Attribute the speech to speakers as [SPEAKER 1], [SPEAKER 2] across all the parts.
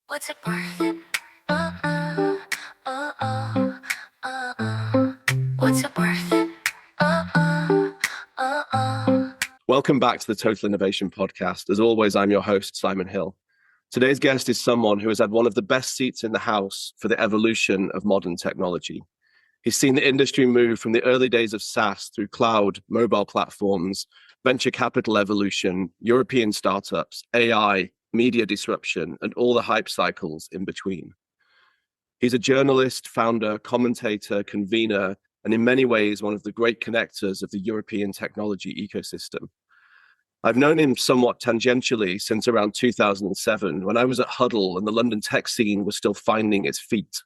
[SPEAKER 1] What's it worth? What's it worth?
[SPEAKER 2] Welcome back to the Total Innovation Podcast. As always, I'm your host, Simon Hill. Today's guest is someone who has had one of the best seats in the house for the evolution of modern technology. He's seen the industry move from the early days of SaaS through cloud, mobile platforms, venture capital evolution, European startups, AI, media disruption, and all the hype cycles in between. He's a journalist, founder, commentator, convener, and in many ways, one of the great connectors of the European technology ecosystem. I've known him somewhat tangentially since around 2007, when I was at Huddle and the London tech scene was still finding its feet.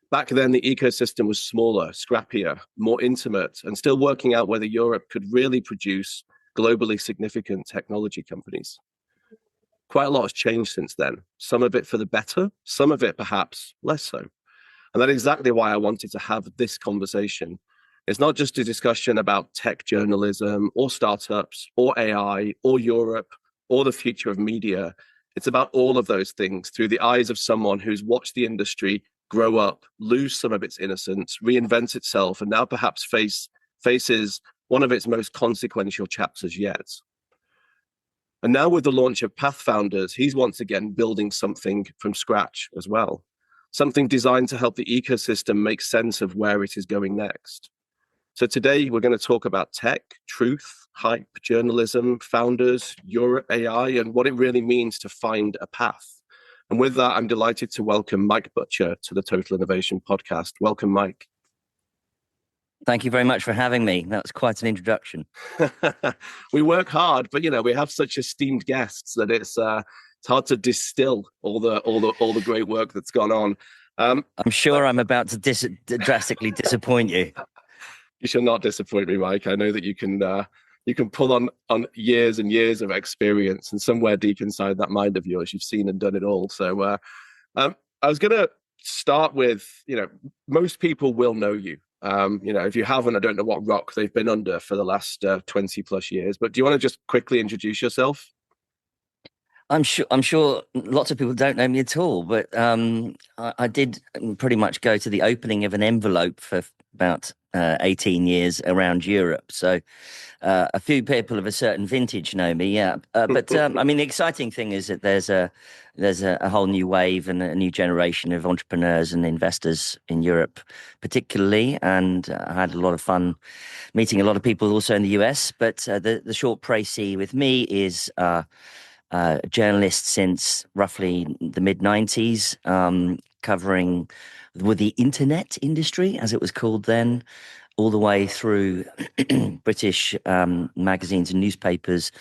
[SPEAKER 2] Back then, the ecosystem was smaller, scrappier, more intimate, and still working out whether Europe could really produce globally significant technology companies. Quite a lot has changed since then, some of it for the better, some of it perhaps less so. And that's exactly why I wanted to have this conversation. It's not just a discussion about tech journalism or startups or AI or Europe or the future of media. It's about all of those things through the eyes of someone who's watched the industry grow up, lose some of its innocence, reinvent itself, and now perhaps faces one of its most consequential chapters yet. And now with the launch of Pathfounders, he's once again building something from scratch as well. Something designed to help the ecosystem make sense of where it is going next. So today we're going to talk about tech, truth, hype, journalism, founders, Europe, AI, and what it really means to find a path. And with that, I'm delighted to welcome Mike Butcher to the Total Innovation Podcast. Welcome, Mike.
[SPEAKER 3] Thank you very much for having me. That was quite an introduction.
[SPEAKER 2] We work hard, but we have such esteemed guests that it's hard to distill all the great work that's gone on.
[SPEAKER 3] I'm sure I'm about to drastically disappoint you.
[SPEAKER 2] You shall not disappoint me, Mike. I know that you can pull on years and years of experience, and somewhere deep inside that mind of yours, you've seen and done it all. So I was going to start with, most people will know you. If you haven't, I don't know what rock they've been under for the last 20 plus years. But do you want to just quickly introduce yourself?
[SPEAKER 3] I'm sure lots of people don't know me at all, but I did pretty much go to the opening of an envelope for about 18 years around Europe. So a few people of a certain vintage know me, yeah. But the exciting thing is that there's a whole new wave and a new generation of entrepreneurs and investors in Europe, particularly. And I had a lot of fun meeting a lot of people also in the US. But the short précis with me is a journalist since roughly the mid-90s, covering with the internet industry, as it was called then, all the way through British magazines and newspapers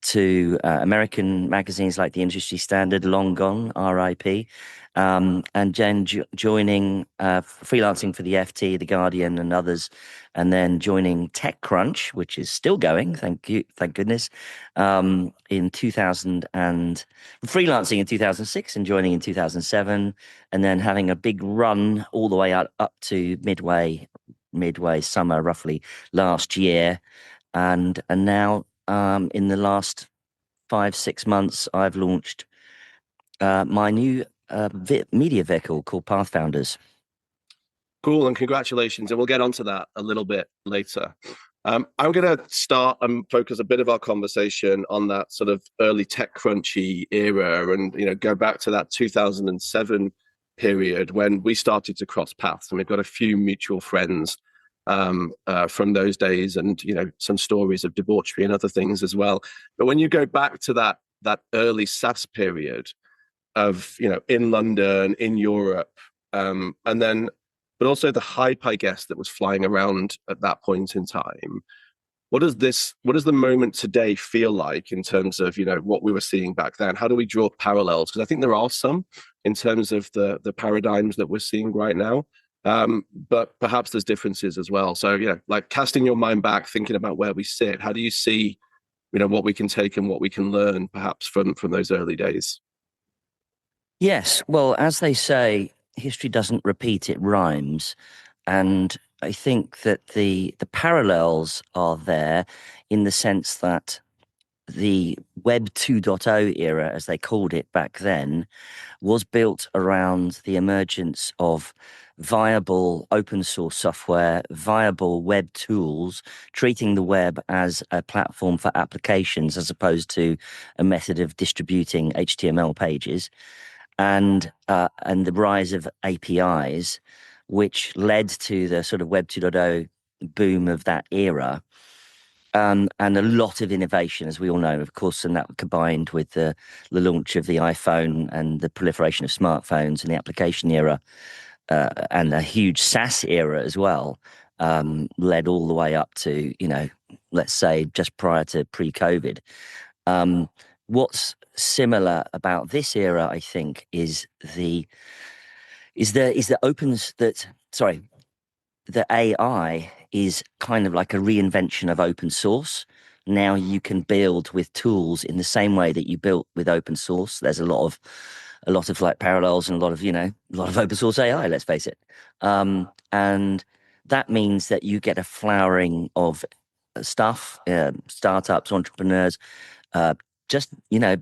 [SPEAKER 3] to American magazines like the Industry Standard, long gone, RIP, and then joining freelancing for the FT, the Guardian, and others, and then joining TechCrunch, which is still going, thank goodness, in 2000 and freelancing in 2006 and joining in 2007, and then having a big run all the way up to midway summer roughly last year, and now in the last 5-6 months I've launched my new media vehicle called Pathfounders.
[SPEAKER 2] Cool, and congratulations, and we'll get onto that a little bit later. I'm going to start and focus a bit of our conversation on that sort of early TechCrunchy era, and go back to that 2007 period when we started to cross paths, and we've got a few mutual friends from those days, and some stories of debauchery and other things as well. But when you go back to that early SaaS period of in London, in Europe, and then but also the hype, I guess, that was flying around at that point in time. What does the moment today feel like in terms of what we were seeing back then? How do we draw parallels? Because I think there are some in terms of the paradigms that we're seeing right now. But perhaps there's differences as well. So, like casting your mind back, thinking about where we sit, how do you see, what we can take and what we can learn perhaps from those early days?
[SPEAKER 3] Yes. Well, as they say, history doesn't repeat, it rhymes. And I think that the parallels are there in the sense that the Web 2.0 era, as they called it back then, was built around the emergence of viable open source software, viable web tools, treating the web as a platform for applications as opposed to a method of distributing HTML pages, and the rise of APIs, which led to the sort of Web 2.0 boom of that era. And a lot of innovation, as we all know, of course, and that combined with the launch of the iPhone and the proliferation of smartphones and the application era, and a huge SaaS era as well, led all the way up to, let's say just prior to pre-COVID. What's similar about this era, I think, is the AI is kind of like a reinvention of open source. Now you can build with tools in the same way that you built with open source. There's a lot of like parallels and a lot of open source AI, let's face it. And that means that you get a flowering of stuff, startups, entrepreneurs,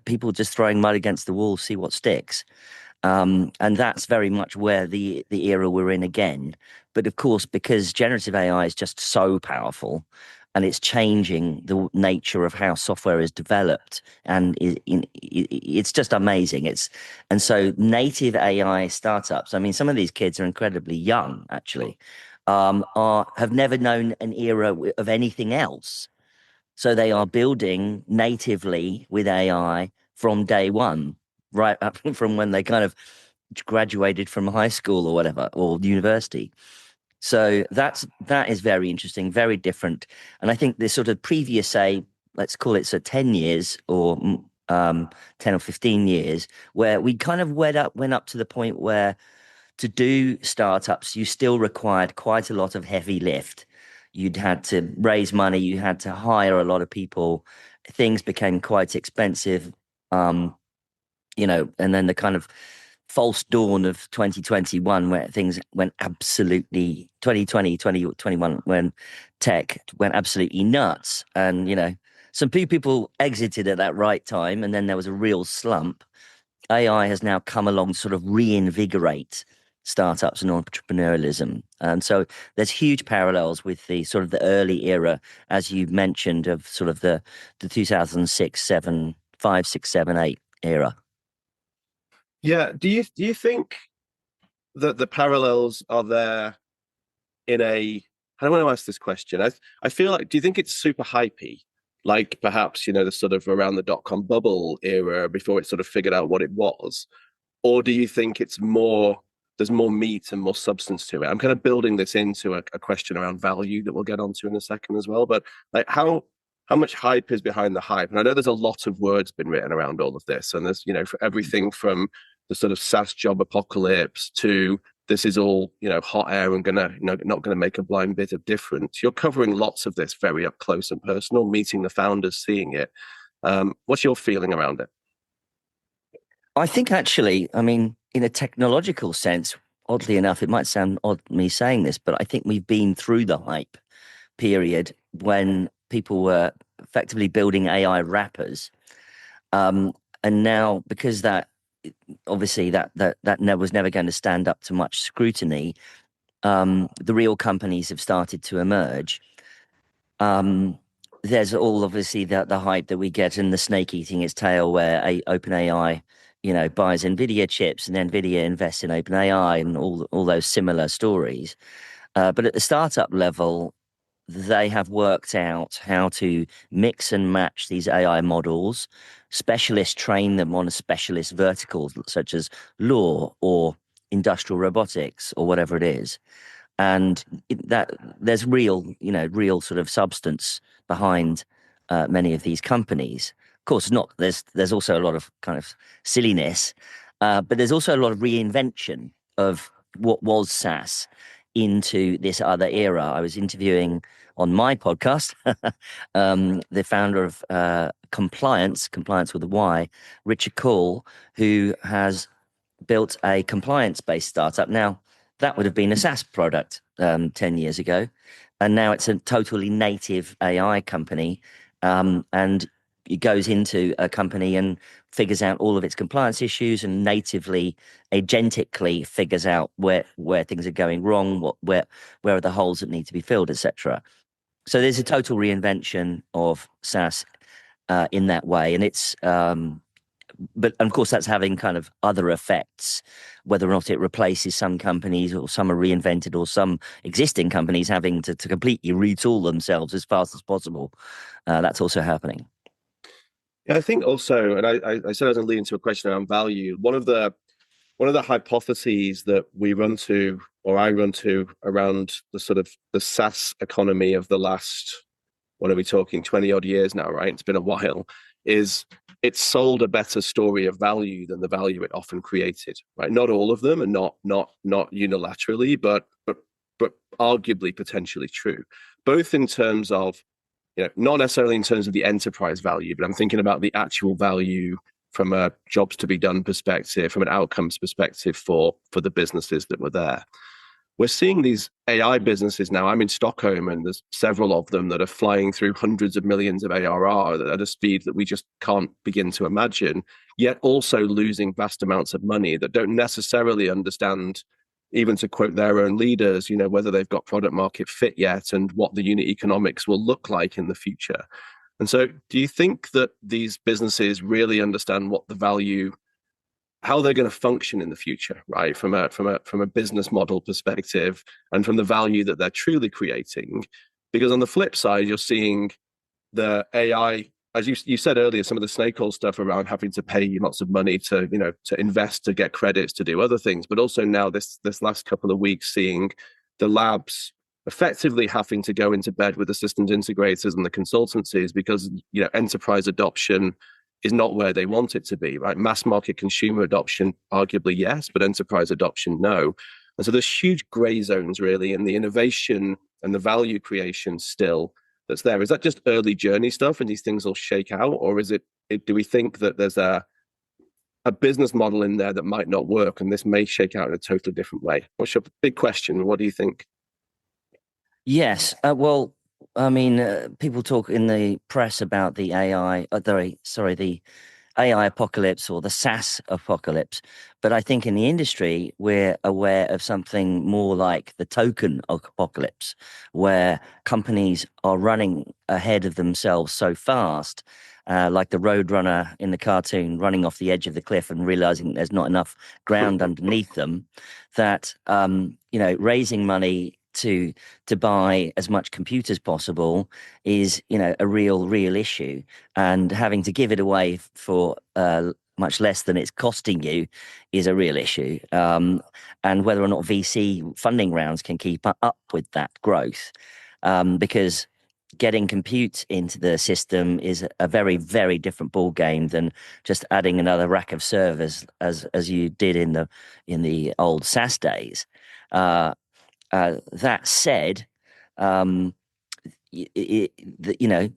[SPEAKER 3] people just throwing mud against the wall, see what sticks. And that's very much where the era we're in again. But of course, because generative AI is just so powerful and it's changing the nature of how software is developed, and it's just amazing. And so native AI startups, I mean, some of these kids are incredibly young, actually, have never known an era of anything else. So they are building natively with AI from day one, right up from when they kind of graduated from high school or whatever, or university. So that is very interesting, very different. And I think this sort of previous, say, let's call it 10 years or 10 or 15 years, where we kind of went up to the point where to do startups, you still required quite a lot of heavy lift. You'd had to raise money, you had to hire a lot of people. Things became quite expensive, and then the kind of false dawn of 2021 where things went absolutely 2020, 2021 when tech went absolutely nuts. And, some people exited at that right time, and then there was a real slump. AI has now come along to sort of reinvigorate startups and entrepreneurialism. And so there's huge parallels with the sort of the early era, as you mentioned, of sort of the 2006, 7, 5, 6, 7, 8 era.
[SPEAKER 2] Yeah. Do you think that the parallels are there in a, I don't want to ask this question. I feel like, do you think it's super hypey? Like perhaps, the sort of around the dot-com bubble era before it sort of figured out what it was? Or do you think there's more meat and more substance to it? I'm kind of building this into a question around value that we'll get onto in a second as well. But like how much hype is behind the hype? And I know there's a lot of words been written around all of this. And there's, for everything from the sort of SaaS job apocalypse to this is all, hot air and not gonna make a blind bit of difference. You're covering lots of this very up close and personal, meeting the founders, seeing it. What's your feeling around it?
[SPEAKER 3] I think actually, I mean, in a technological sense, oddly enough, it might sound odd me saying this, but I think we've been through the hype period when people were effectively building AI wrappers. And now, because that obviously that was never going to stand up to much scrutiny, the real companies have started to emerge. There's all obviously the hype that we get and the snake eating its tail, where OpenAI, buys NVIDIA chips and then NVIDIA invests in OpenAI and all those similar stories. But at the startup level, they have worked out how to mix and match these AI models. Specialists train them on a specialist verticals such as law or industrial robotics or whatever it is. And that there's real sort of substance behind many of these companies. Of course, not there's also a lot of kind of silliness, but there's also a lot of reinvention of what was SaaS into this other era. I was interviewing on my podcast the founder of Compliance with a Y, Richard Call, who has built a compliance-based startup. Now, that would have been a SaaS product 10 years ago, and now it's a totally native AI company. And it goes into a company and figures out all of its compliance issues and natively, agentically figures out where things are going wrong, where are the holes that need to be filled, etc. So there's a total reinvention of SaaS in that way, and it's but of course that's having kind of other effects, whether or not it replaces some companies or some are reinvented or some existing companies having to completely retool themselves as fast as possible. That's also happening.
[SPEAKER 2] Yeah, I think also, and I said I was going to lead into a question around value. One of the hypotheses that we run to, or I run to, around the sort of the SaaS economy of the last, what are we talking, 20 odd years now, right? It's been a while, is it's sold a better story of value than the value it often created, right? Not all of them, and not unilaterally, but arguably potentially true, both in terms of, not necessarily in terms of the enterprise value, but I'm thinking about the actual value from a jobs to be done perspective, from an outcomes perspective for the businesses that were there. We're seeing these AI businesses now. I'm in Stockholm, and there's several of them that are flying through hundreds of millions of ARR at a speed that we just can't begin to imagine, yet also losing vast amounts of money that don't necessarily understand, even to quote their own leaders, whether they've got product market fit yet and what the unit economics will look like in the future. And so do you think that these businesses really understand what the value, how they're going to function in the future, right? From a business model perspective and from the value that they're truly creating? Because on the flip side, you're seeing the AI, as you said earlier, some of the snake oil stuff around having to pay lots of money to invest, to get credits, to do other things, but also now this last couple of weeks seeing the labs effectively having to go into bed with the systems integrators and the consultancies because enterprise adoption is not where they want it to be, right? Mass market consumer adoption, arguably yes, but enterprise adoption, no. And so there's huge gray zones really in the innovation and the value creation still that's there. Is that just early journey stuff and these things will shake out? Or is it do we think that there's a business model in there that might not work and this may shake out in a totally different way? What's your big question? What do you think?
[SPEAKER 3] Yes. Well, I mean, people talk in the press about the AI, the AI apocalypse or the SaaS apocalypse. But I think in the industry, we're aware of something more like the token apocalypse, where companies are running ahead of themselves so fast, like the roadrunner in the cartoon running off the edge of the cliff and realizing there's not enough ground underneath them, that, raising money to buy as much compute as possible is a real issue, and having to give it away for much less than it's costing you is a real issue, and whether or not VC funding rounds can keep up with that growth, because getting compute into the system is a very, very different ball game than just adding another rack of servers as you did in the old SaaS days. That said,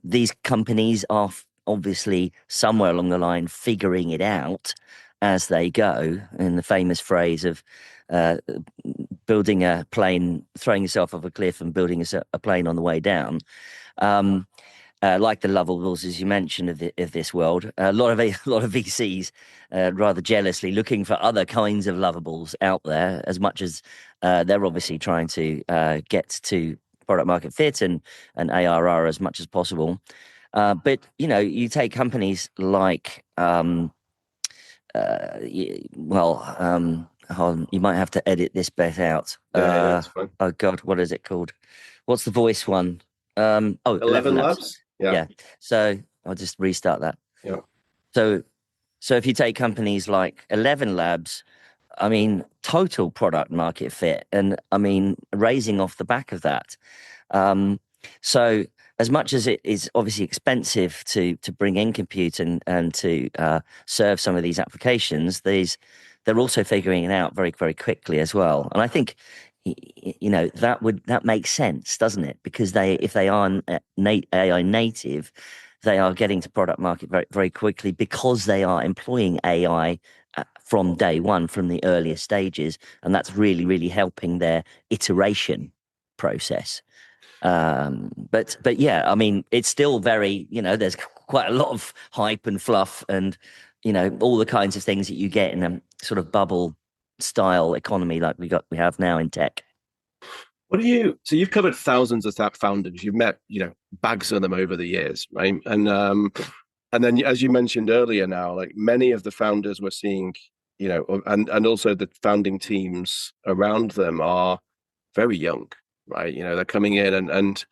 [SPEAKER 3] these companies are obviously somewhere along the line figuring it out as they go. In the famous phrase of building a plane, throwing yourself off a cliff and building a plane on the way down. Like the Lovables, as you mentioned, of this world, a lot of VCs rather jealously looking for other kinds of Lovables out there, as much as they're obviously trying to get to product market fit and ARR as much as possible. But you take companies like, you might have to edit this bit out.
[SPEAKER 2] That's fine.
[SPEAKER 3] Oh God, what is it called? What's the voice one?
[SPEAKER 2] 11 Labs.
[SPEAKER 3] Yeah. So I'll just restart that.
[SPEAKER 2] Yeah.
[SPEAKER 3] So if you take companies like 11 Labs, I mean, total product market fit, and I mean, raising off the back of that. So as much as it is obviously expensive to bring in compute and to serve some of these applications, they're also figuring it out very, very quickly as well. And I think that makes sense, doesn't it? Because if they are AI native, they are getting to product market very, very quickly because they are employing AI from day one, from the earlier stages, and that's really, really helping their iteration process. But yeah, I mean, it's still very, there's quite a lot of hype and fluff and, all the kinds of things that you get in a sort of bubble style economy like we have now in tech.
[SPEAKER 2] So you've covered thousands of founders. You've met, bags of them over the years, right? And then, as you mentioned earlier, now, like many of the founders we're seeing, and also the founding teams around them are very young, right? They're coming in, and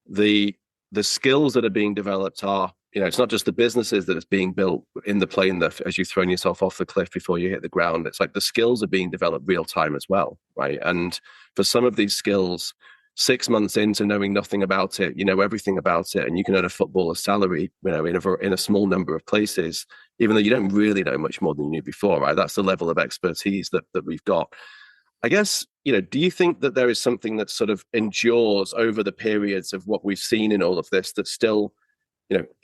[SPEAKER 2] the skills that are being developed are, it's not just the businesses that is being built in the plane that as you've thrown yourself off the cliff before you hit the ground. It's like the skills are being developed real time as well, right? And for some of these skills, 6 months into knowing nothing about it, you know everything about it, and you can earn a footballer's salary, in a small number of places, even though you don't really know much more than you knew before, right? That's the level of expertise that we've got. I guess, do you think that there is something that sort of endures over the periods of what we've seen in all of this that still,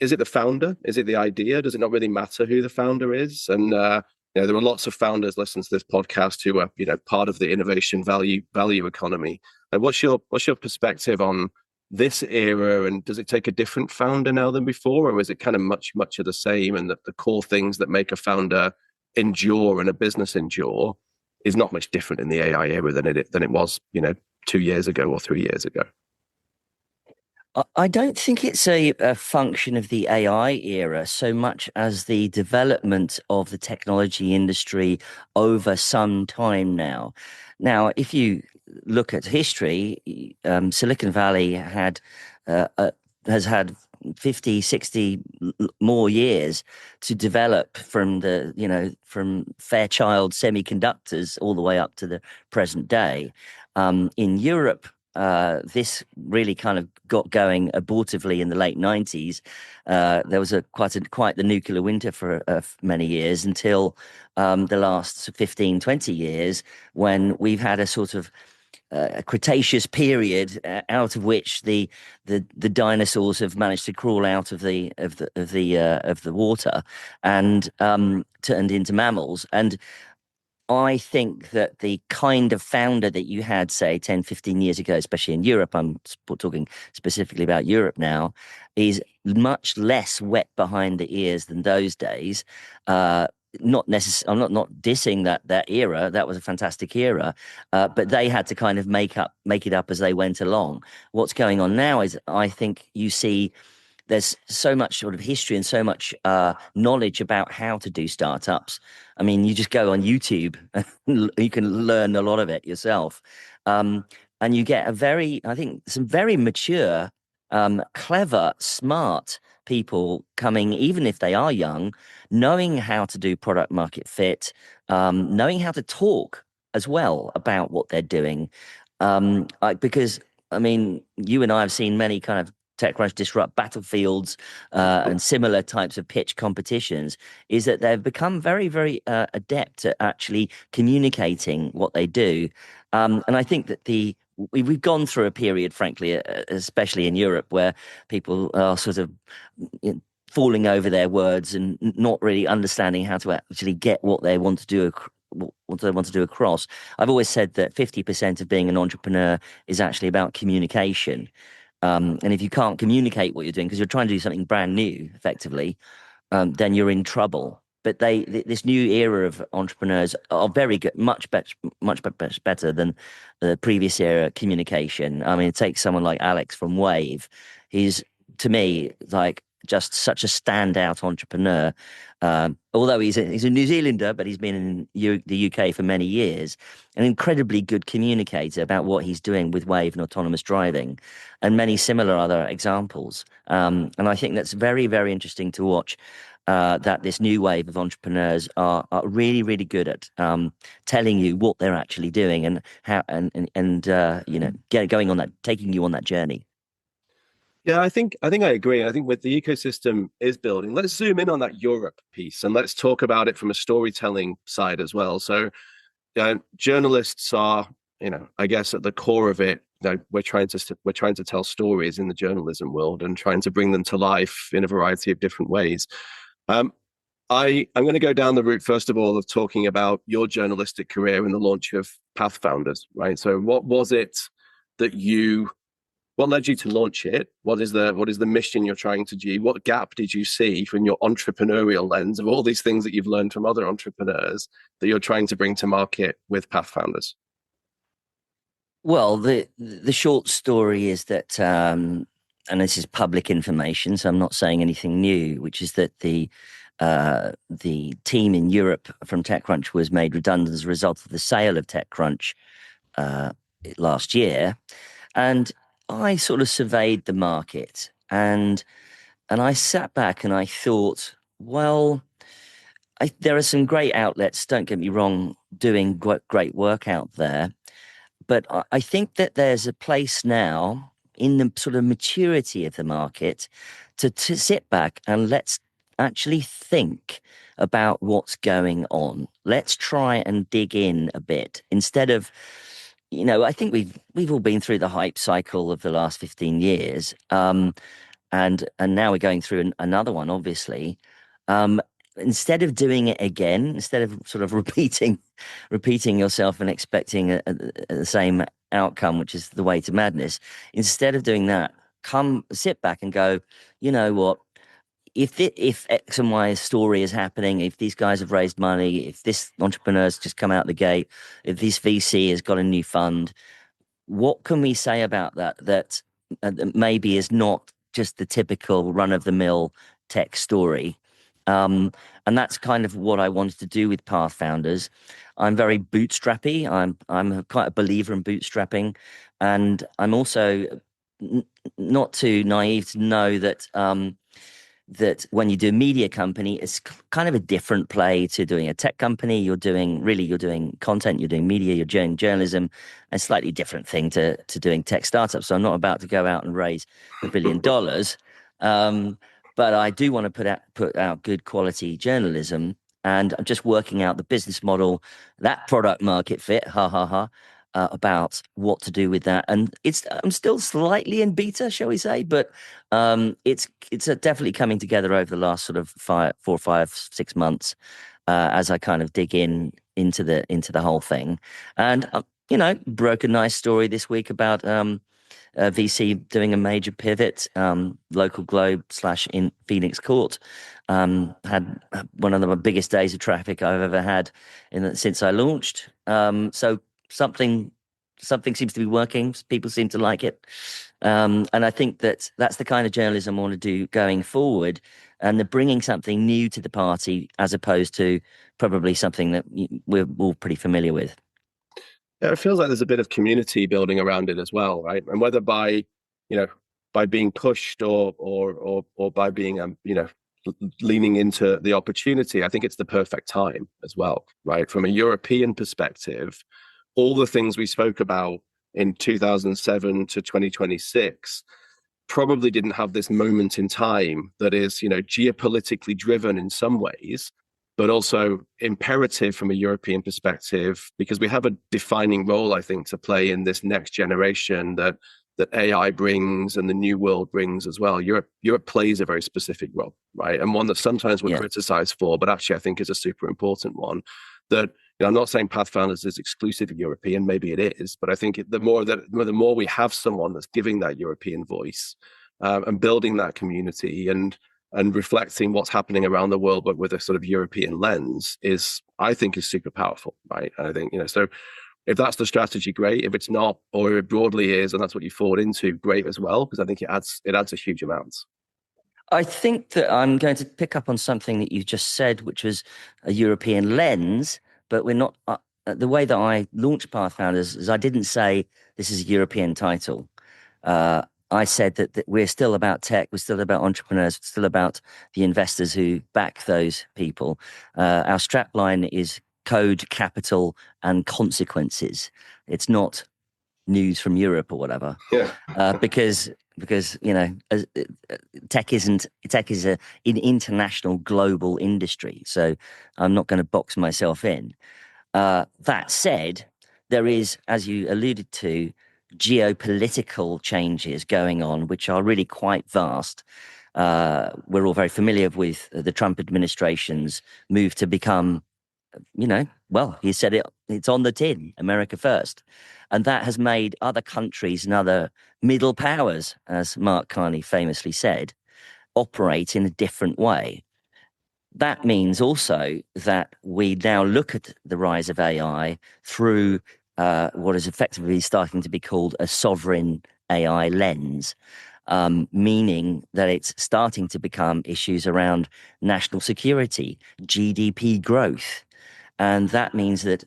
[SPEAKER 2] is it the founder? Is it the idea? Does it not really matter who the founder is? And, there are lots of founders listening to this podcast who are, part of the innovation value economy. And what's your perspective on this era? And does it take a different founder now than before? Or is it kind of much of the same? And the core things that make a founder endure and a business endure is not much different in the AI era than it was, 2 years ago or 3 years ago.
[SPEAKER 3] I don't think it's a function of the AI era so much as the development of the technology industry over some time now. Now, if you look at history, Silicon Valley has had 50, 60 more years to develop from from Fairchild semiconductors all the way up to the present day. In Europe, this really kind of got going abortively in the late 90s. There was quite the nuclear winter for many years until the last 15, 20 years, when we've had a sort of a Cretaceous period out of which the dinosaurs have managed to crawl out of the water and turned into mammals. And I think that the kind of founder that you had, say, 10, 15 years ago, especially in Europe, I'm talking specifically about Europe now, is much less wet behind the ears than those days. I'm not dissing that era. That was a fantastic era, but they had to kind of make it up as they went along. What's going on now is, I think you see there's so much sort of history and so much knowledge about how to do startups. I mean, you just go on YouTube and you can learn a lot of it yourself. And you get some very mature, clever, smart people coming, even if they are young, knowing how to do product market fit, knowing how to talk as well about what they're doing. Because, I mean, you and I have seen many kind of TechCrunch Disrupt battlefields and similar types of pitch competitions, is that they've become very, very adept at actually communicating what they do. And I think that we've gone through a period, frankly, especially in Europe, where people are sort of falling over their words and not really understanding how to actually get what they want to do across. I've always said that 50% of being an entrepreneur is actually about communication. And if you can't communicate what you're doing because you're trying to do something brand new, effectively, then you're in trouble. But this new era of entrepreneurs are very good, much better than the previous era communication. I mean, take someone like Alex from Wave. He's, to me, like just such a standout entrepreneur. Although he's a New Zealander, but he's been in the UK for many years, an incredibly good communicator about what he's doing with Wave and autonomous driving, and many similar other examples. And I think that's very, very interesting to watch. That this new wave of entrepreneurs are really, really good at telling you what they're actually doing and how going on that, taking you on that journey.
[SPEAKER 2] Yeah, I think I agree. I think with the ecosystem is building. Let's zoom in on that Europe piece and let's talk about it from a storytelling side as well. So, journalists are, I guess at the core of it, we're trying to tell stories in the journalism world and trying to bring them to life in a variety of different ways. I'm going to go down the route, first of all, of talking about your journalistic career and the launch of Path Founders, right? So what was it that you What led you to launch it? What is the mission you're trying to achieve? What gap did you see from your entrepreneurial lens of all these things that you've learned from other entrepreneurs that you're trying to bring to market with Pathfounders?
[SPEAKER 3] Well, the short story is that, and this is public information, so I'm not saying anything new, which is that the team in Europe from TechCrunch was made redundant as a result of the sale of TechCrunch last year, and I sort of surveyed the market, and I sat back and I thought, well, there are some great outlets, don't get me wrong, doing great work out there. But I think that there's a place now in the sort of maturity of the market to sit back and let's actually think about what's going on. Let's try and dig in a bit instead of, I think we've all been through the hype cycle of the last 15 years. And now we're going through another one, obviously. Instead of doing it again, instead of sort of repeating yourself and expecting the same outcome, which is the way to madness, instead of doing that, come sit back and go, you know what? If X and Y story is happening, if these guys have raised money, if this entrepreneur's just come out the gate, if this VC has got a new fund, what can we say about that maybe is not just the typical run-of-the-mill tech story? And that's kind of what I wanted to do with Pathfounders. I'm very bootstrappy. I'm quite a believer in bootstrapping, and I'm also not too naive to know that that when you do a media company, it's kind of a different play to doing a tech company. You're doing content, you're doing media, you're doing journalism, a slightly different thing to doing tech startups. So I'm not about to go out and raise $1 billion. But I do want to put out good quality journalism, and I'm just working out the business model, that product market fit, about what to do with that. And I'm still slightly in beta, shall we say, but it's definitely coming together over the last sort of 4, 5, 6 months as I kind of dig into the whole thing. And broke a nice story this week about VC doing a major pivot, local Globe / in Phoenix Court. Had one of the biggest days of traffic I've ever had since I launched. So something seems to be working. People seem to like it. And I think that's the kind of journalism I want to do going forward. And they're bringing something new to the party as opposed to probably something that we're all pretty familiar with.
[SPEAKER 2] Yeah, it feels like there's a bit of community building around it as well, right? And whether by being pushed or by being leaning into the opportunity, I think it's the perfect time as well, right? From a European perspective, all the things we spoke about in 2007 to 2026 probably didn't have this moment in time that is, geopolitically driven in some ways, but also imperative from a European perspective, because we have a defining role, I think, to play in this next generation that AI brings and the new world brings as well. Europe plays a very specific role, right? And one that sometimes we're criticized for, but actually I think is a super important one. That I'm not saying Pathfounders is exclusively European, maybe it is, but I think the more we have someone that's giving that European voice and building that community and reflecting what's happening around the world, but with a sort of European lens, I think is super powerful, right? And I think, so if that's the strategy, great. If it's not, or it broadly is, and that's what you forward into, great as well, because I think it adds a huge amount.
[SPEAKER 3] I think that I'm going to pick up on something that you just said, which was a European lens, but we're not. The way that I launched Pathfounders is I didn't say this is a European title. I said that we're still about tech, we're still about entrepreneurs, we're still about the investors who back those people. Our strapline is code, capital, and consequences. It's not news from Europe or whatever.
[SPEAKER 2] Yeah.
[SPEAKER 3] Because tech is an international global industry. So I'm not going to box myself in. That said, there is, as you alluded to, geopolitical changes going on, which are really quite vast. We're all very familiar with the Trump administration's move to become, well, he said it's on the tin, America first. And that has made other countries and other middle powers, as Mark Carney famously said, operate in a different way. That means also that we now look at the rise of AI through what is effectively starting to be called a sovereign AI lens, meaning that it's starting to become issues around national security, GDP growth. And that means that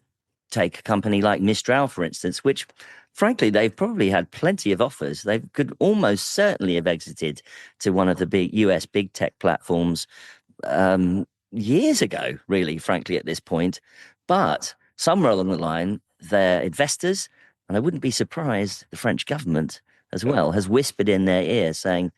[SPEAKER 3] take a company like Mistral, for instance, which frankly, they've probably had plenty of offers. They could almost certainly have exited to one of the big US big tech platforms years ago, really, frankly, at this point. But somewhere along the line, their investors, and I wouldn't be surprised, the French government as well, has whispered in their ear saying,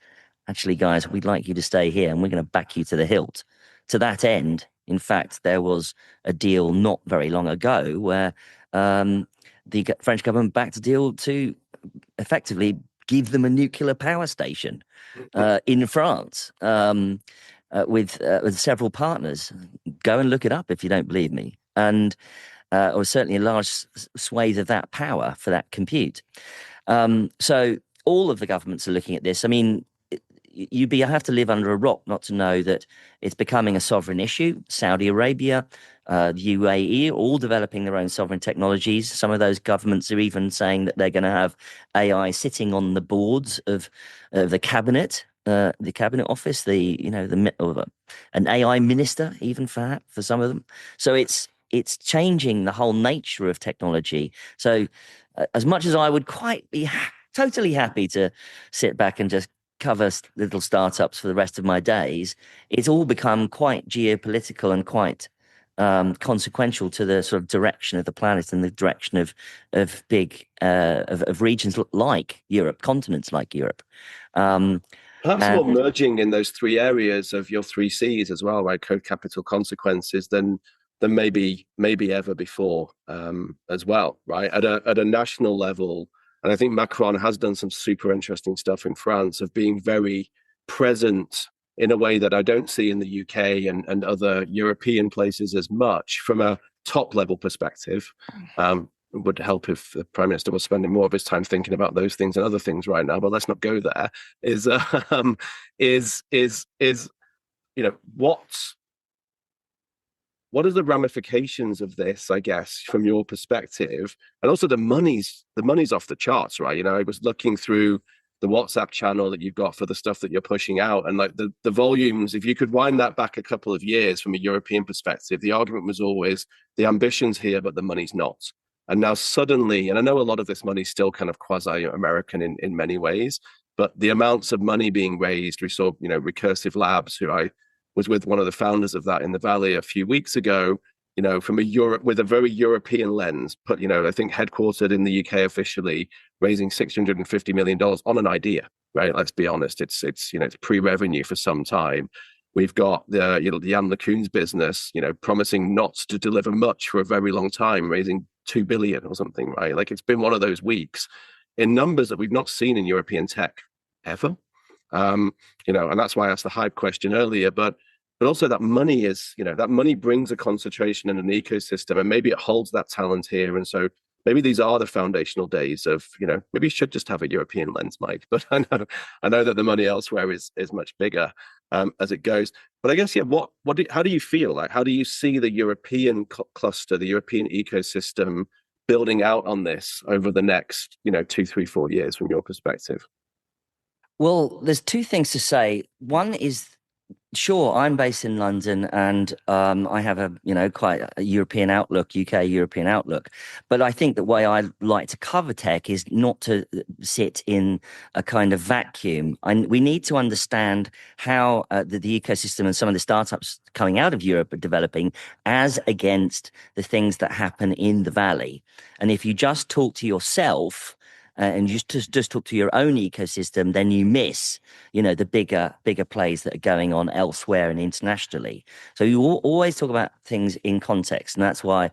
[SPEAKER 3] actually, guys, we'd like you to stay here and we're going to back you to the hilt. To that end, in fact, there was a deal not very long ago where the French government backed a deal to effectively give them a nuclear power station in France with several partners. Go and look it up if you don't believe me. And or certainly a large swathe of that power for that compute. So all of the governments are looking at this. I mean, you have to live under a rock not to know that it's becoming a sovereign issue. Saudi Arabia, the UAE, are all developing their own sovereign technologies. Some of those governments are even saying that they're going to have AI sitting on the boards of the cabinet office. An AI minister, even for some of them. So it's changing the whole nature of technology. So as much as I would quite be totally happy to sit back and just cover little startups for the rest of my days, it's all become quite geopolitical and quite consequential to the sort of direction of the planet and the direction of regions like Europe, continents like Europe.
[SPEAKER 2] Perhaps more merging in those three areas of your three C's as well, right? Code, capital, consequences than maybe ever before as well, right? At a national level. And I think Macron has done some super interesting stuff in France of being very present in a way that I don't see in the UK and other European places as much from a top level perspective. It would help if the Prime Minister was spending more of his time thinking about those things and other things right now, but let's not go there. What are the ramifications of this, I guess, from your perspective? And also the money's off the charts, right? You know, I was looking through the WhatsApp channel that you've got for the stuff that you're pushing out, and like the volumes, if you could wind that back a couple of years from a European perspective, the argument was always the ambition's here, but the money's not. And now suddenly, and I know a lot of this money's still kind of quasi-American in many ways, but the amounts of money being raised, we saw, Recursive Labs, who I was with one of the founders of that in the Valley a few weeks ago, from with a very European lens, I think headquartered in the UK officially, raising $650 million on an idea, right? Let's be honest. It's pre-revenue for some time. We've got the Jan LeCun's business, promising not to deliver much for a very long time, raising 2 billion or something, right? Like it's been one of those weeks in numbers that we've not seen in European tech ever. And that's why I asked the hype question earlier, but also that money that money brings a concentration in an ecosystem, and maybe it holds that talent here. And so maybe these are the foundational days of, maybe you should just have a European lens, Mike, but I know that the money elsewhere is much bigger as it goes. But I guess, how do you feel? Like, how do you see the European cluster, the European ecosystem building out on this over the next, 2, 3, 4 years from your perspective?
[SPEAKER 3] Well, there's two things to say. One is, sure, I'm based in London and I have quite a European outlook, UK European outlook. But I think the way I like to cover tech is not to sit in a kind of vacuum. We need to understand how the ecosystem and some of the startups coming out of Europe are developing as against the things that happen in the Valley. And if you just talk to yourself, and you just talk to your own ecosystem, then you miss, the bigger plays that are going on elsewhere and internationally. So you always talk about things in context, and that's why,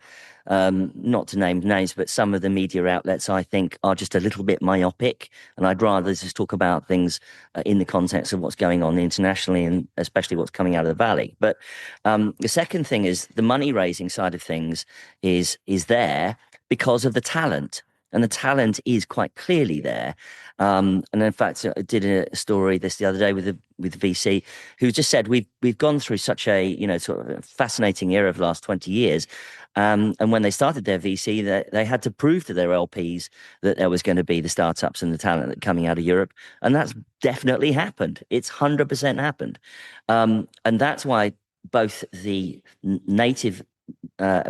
[SPEAKER 3] not to name names, but some of the media outlets I think are just a little bit myopic, and I'd rather just talk about things in the context of what's going on internationally, and especially what's coming out of the Valley. But the second thing is the money raising side of things is there because of the talent. And the talent is quite clearly there. And in fact, I did a story the other day with VC who just said we've gone through such a sort of fascinating era of the last 20 years. And when they started their VC, they had to prove to their LPs that there was going to be the startups and the talent coming out of Europe, and that's definitely happened. It's 100% happened, and that's why both the native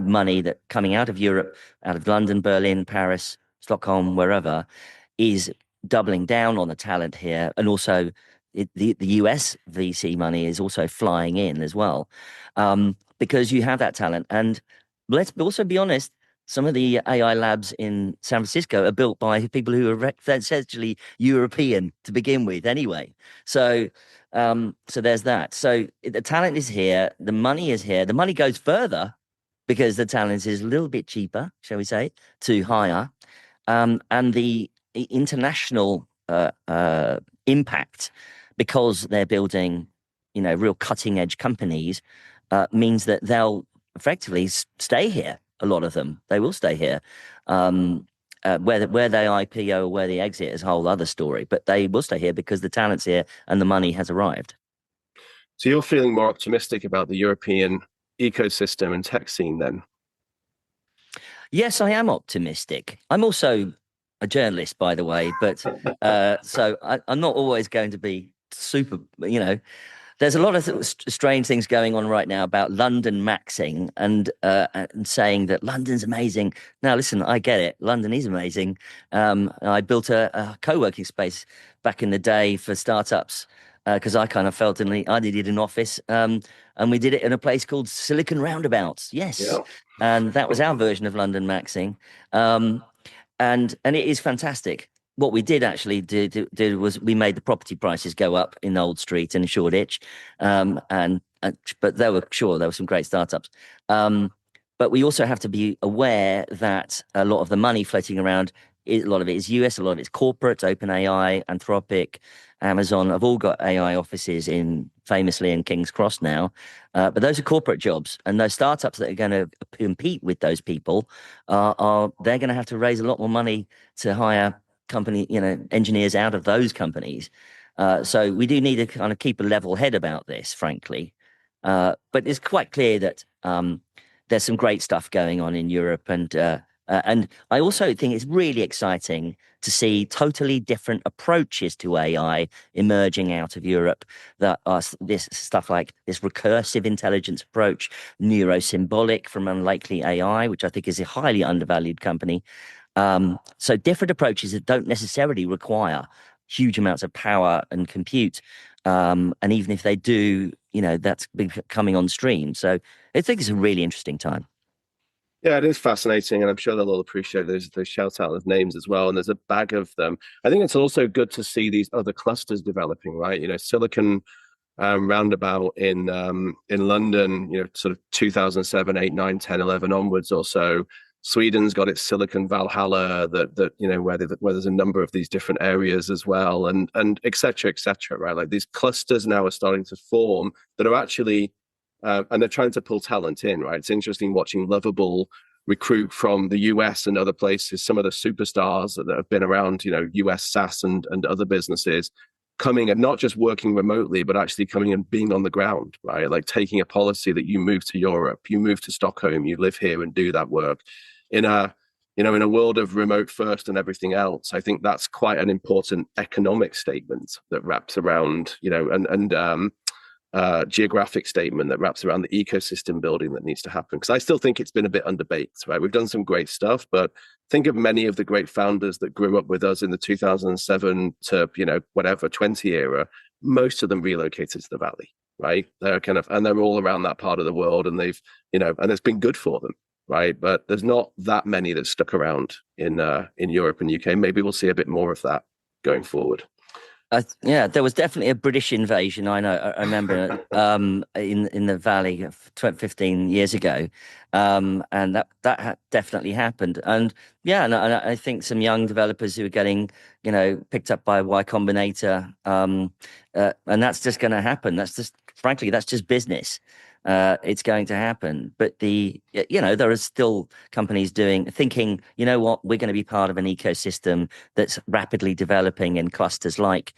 [SPEAKER 3] money that coming out of Europe, out of London, Berlin, Paris, Stockholm, wherever, is doubling down on the talent here, and also the US VC money is also flying in as well, because you have that talent. And let's also be honest, some of the AI labs in San Francisco are built by people who are essentially European to begin with anyway. So there's that. So the talent is here, the money is here, the money goes further because the talent is a little bit cheaper, shall we say, to hire. And the international impact, because they're building, real cutting edge companies, means that they'll effectively stay here. A lot of them, they will stay here. Where they IPO or where they exit is a whole other story, but they will stay here because the talent's here and the money has arrived.
[SPEAKER 2] So you're feeling more optimistic about the European ecosystem and tech scene then?
[SPEAKER 3] Yes, I am optimistic. I'm also a journalist, by the way, but so I'm not always going to be super, There's a lot of strange things going on right now about London maxing and saying that London's amazing. Now, listen, I get it. London is amazing. I built a co-working space back in the day for startups because I kind of felt I needed an office. And we did it in a place called Silicon Roundabouts. Yes. Yeah. And that was our version of London maxing. And it is fantastic. What we did actually did was we made the property prices go up in Old Street and Shoreditch, but there were some great startups. But we also have to be aware that a lot of the money floating around, a lot of it is US, a lot of it's corporate. OpenAI, Anthropic, Amazon have all got AI offices famously in King's Cross now. But those are corporate jobs, and those startups that are going to compete with those people they're going to have to raise a lot more money to hire engineers out of those companies. So we do need to kind of keep a level head about this, frankly. But it's quite clear that there's some great stuff going on in Europe, and I also think it's really exciting to see totally different approaches to AI emerging out of Europe. That are this stuff like this recursive intelligence approach, neurosymbolic from Unlikely AI, which I think is a highly undervalued company. So different approaches that don't necessarily require huge amounts of power and compute. And even if they do, that's coming on stream. So I think it's a really interesting time.
[SPEAKER 2] Yeah, it is fascinating, and I'm sure they'll all appreciate those shout out of names as well. And there's a bag of them. I think it's also good to see these other clusters developing, right? Silicon Roundabout in London, sort of 2007, 8, 9, 10, 11 onwards or so. Sweden's got its Silicon Valhalla where there's a number of these different areas as well, and et cetera, right? Like these clusters now are starting to form that are actually and they're trying to pull talent in, right? It's interesting watching Lovable recruit from the US and other places, some of the superstars that have been around, US SaaS and other businesses coming and not just working remotely, but actually coming and being on the ground, right? Like taking a policy that you move to Europe, you move to Stockholm, you live here and do that work in a world of remote first and everything else. I think that's quite an important economic statement that wraps around, geographic statement that wraps around the ecosystem building that needs to happen. Because I still think it's been a bit underbaked, right? We've done some great stuff, but think of many of the great founders that grew up with us in the 2007 to, 20 era. Most of them relocated to the Valley, right? They're and they're all around that part of the world, and they've, and it's been good for them, right? But there's not that many that stuck around in Europe and UK. Maybe we'll see a bit more of that going forward.
[SPEAKER 3] Yeah, there was definitely a British invasion. I know. I remember in the Valley 15 years ago, and that definitely happened. And yeah, and I think some young developers who are getting picked up by Y Combinator, and that's just going to happen. That's just frankly that's just business. It's going to happen. But there are still companies thinking, you know what, we're going to be part of an ecosystem that's rapidly developing in clusters like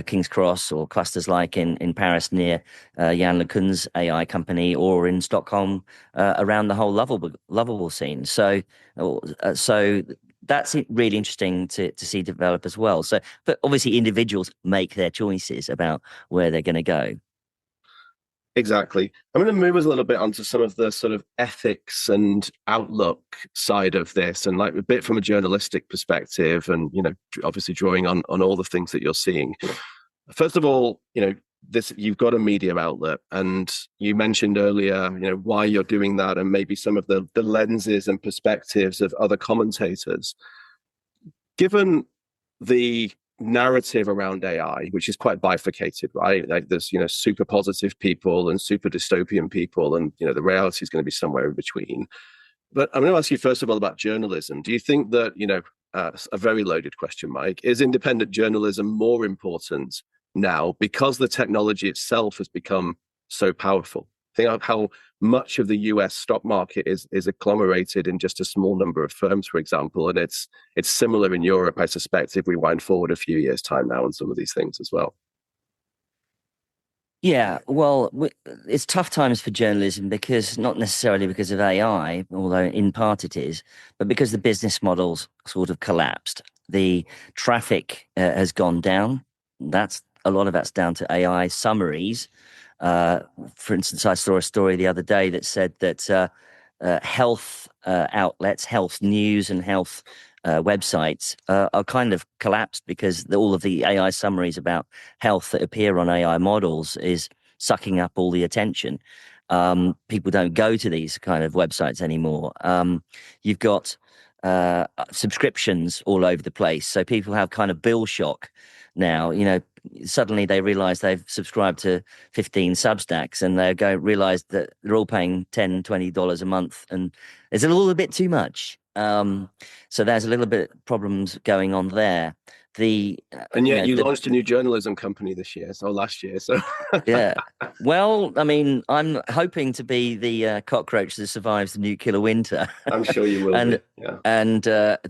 [SPEAKER 3] King's Cross, or clusters like in Paris near Jan LeCun's AI company, or in Stockholm around the whole Lovable scene. So that's really interesting to see develop as well. So, but obviously individuals make their choices about where they're going to go.
[SPEAKER 2] Exactly. I'm going to move us a little bit onto some of the sort of ethics and outlook side of this, and like a bit from a journalistic perspective, and obviously drawing on all the things that you're seeing. First of all, you've got a media outlet, and you mentioned earlier, why you're doing that, and maybe some of the lenses and perspectives of other commentators. Given the narrative around AI, which is quite bifurcated, right? Like there's, super positive people and super dystopian people, and, the reality is going to be somewhere in between. But I'm going to ask you first of all about journalism. Do you think that, a very loaded question, Mike, is independent journalism more important now because the technology itself has become so powerful? Think of how much of the US stock market is agglomerated in just a small number of firms, for example. And it's similar in Europe, I suspect, if we wind forward a few years' time now on some of these things as well.
[SPEAKER 3] Yeah, well, it's tough times for journalism, because not necessarily because of AI, although in part it is, but because the business models sort of collapsed. The traffic has gone down. A lot of that's down to AI summaries. For instance, I saw a story the other day that said that health outlets, health news and health websites are kind of collapsed because all of the AI summaries about health that appear on AI models is sucking up all the attention. People don't go to these kind of websites anymore. You've got subscriptions all over the place. So people have kind of bill shock now. Suddenly they realize they've subscribed to 15 Substacks, and they realize that they're all paying $10, $20 a month, and it's a little bit too much. So there's a little bit problems going on there.
[SPEAKER 2] And yet you launched a new journalism company this year, so last year. So
[SPEAKER 3] yeah, well, I mean, I'm hoping to be the cockroach that survives the nuclear winter.
[SPEAKER 2] I'm sure you will.
[SPEAKER 3] and